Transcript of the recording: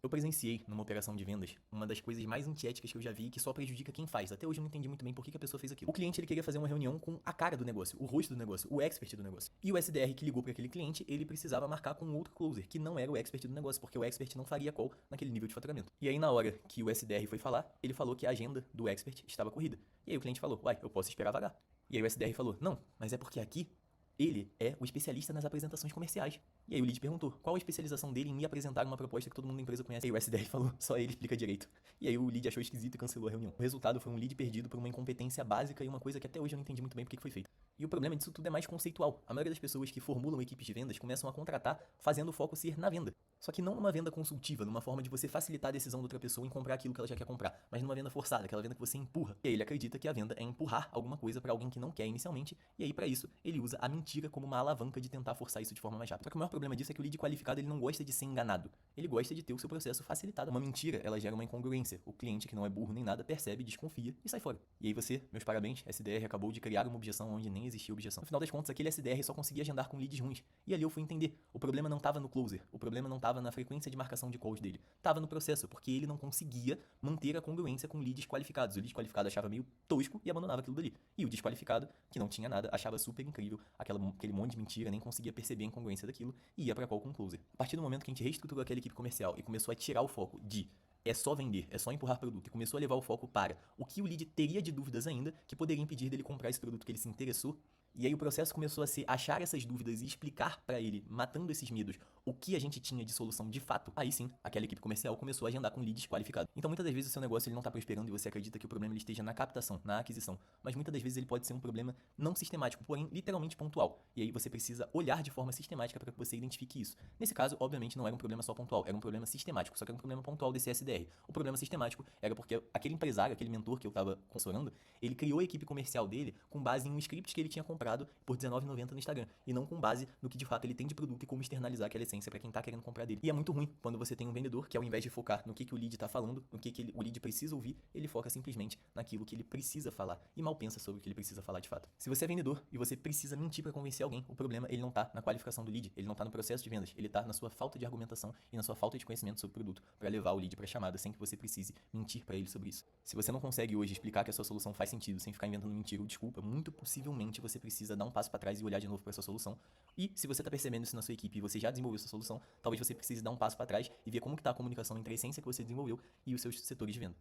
Eu presenciei numa operação de vendas uma das coisas mais antiéticas que eu já vi, que só prejudica quem faz. Até hoje eu não entendi muito bem por que a pessoa fez aquilo. O cliente ele queria fazer uma reunião com a cara do negócio, o rosto do negócio, o expert do negócio. E o SDR que ligou para aquele cliente, ele precisava marcar com outro closer, que não era o expert do negócio, porque o expert não faria call naquele nível de faturamento. E aí na hora que o SDR foi falar, ele falou que a agenda do expert estava corrida. E aí o cliente falou: "Uai, eu posso esperar vagar". E aí o SDR falou: "Não, mas é porque aqui ele é o especialista nas apresentações comerciais". E aí o lead perguntou: qual a especialização dele em me apresentar uma proposta que todo mundo da empresa conhece? E aí o SDR falou: só ele explica direito. E aí o lead achou esquisito e cancelou a reunião. O resultado foi um lead perdido por uma incompetência básica e uma coisa que até hoje eu não entendi muito bem por que foi feito. E o problema disso tudo é mais conceitual. A maioria das pessoas que formulam equipes de vendas começam a contratar fazendo o foco ser na venda. Só que não numa venda consultiva, numa forma de você facilitar a decisão da outra pessoa em comprar aquilo que ela já quer comprar, mas numa venda forçada, aquela venda que você empurra. E aí ele acredita que a venda é empurrar alguma coisa para alguém que não quer inicialmente, e aí para isso ele usa a mentira como uma alavanca de tentar forçar isso de forma mais rápida. Só que o maior problema disso é que o lead qualificado ele não gosta de ser enganado. Ele gosta de ter o seu processo facilitado. Uma mentira, ela gera uma incongruência. O cliente que não é burro nem nada percebe, desconfia e sai fora. E aí você, meus parabéns, SDR acabou de criar uma objeção onde nem existia objeção. No final das contas, aquele SDR só conseguia agendar com leads ruins. E ali eu fui entender, o problema não estava no closer, o problema não estava na frequência de marcação de calls dele, estava no processo, porque ele não conseguia manter a congruência com leads qualificados. O lead qualificado achava meio tosco e abandonava aquilo dali. E o desqualificado, que não tinha nada, achava super incrível aquele monte de mentira, nem conseguia perceber a incongruência daquilo e ia pra call com o closer. A partir do momento que a gente reestruturou aquela equipe comercial e começou a tirar o foco de é só vender, é só empurrar produto, e começou a levar o foco para o que o lead teria de dúvidas ainda que poderia impedir dele comprar esse produto que ele se interessou. E aí o processo começou a ser achar essas dúvidas e explicar para ele, matando esses medos, o que a gente tinha de solução de fato. Aí sim, aquela equipe comercial começou a agendar com leads qualificados. Então muitas das vezes o seu negócio ele não está prosperando e você acredita que o problema ele esteja na captação, na aquisição, mas muitas das vezes ele pode ser um problema não sistemático, porém literalmente pontual. E aí você precisa olhar de forma sistemática para que você identifique isso. Nesse caso, obviamente não era um problema só pontual, era um problema sistemático, só que era um problema pontual desse SDR. O problema sistemático era porque aquele empresário, aquele mentor que eu estava consultando, ele criou a equipe comercial dele com base em um script que ele tinha comprado por R$19,90 no Instagram, e não com base no que de fato ele tem de produto e como externalizar aquela essência para quem tá querendo comprar dele. E é muito ruim quando você tem um vendedor que ao invés de focar no que o lead tá falando, no que o lead precisa ouvir, ele foca simplesmente naquilo que ele precisa falar e mal pensa sobre o que ele precisa falar de fato. Se você é vendedor e você precisa mentir para convencer alguém, o problema ele não tá na qualificação do lead, ele não tá no processo de vendas, ele tá na sua falta de argumentação e na sua falta de conhecimento sobre o produto para levar o lead para chamada sem que você precise mentir para ele sobre isso. Se você não consegue hoje explicar que a sua solução faz sentido sem ficar inventando mentira ou desculpa, muito possivelmente você precisa dar um passo para trás e olhar de novo para sua solução. E se você está percebendo isso na sua equipe e você já desenvolveu sua solução, talvez você precise dar um passo para trás e ver como que está a comunicação entre a essência que você desenvolveu e os seus setores de venda.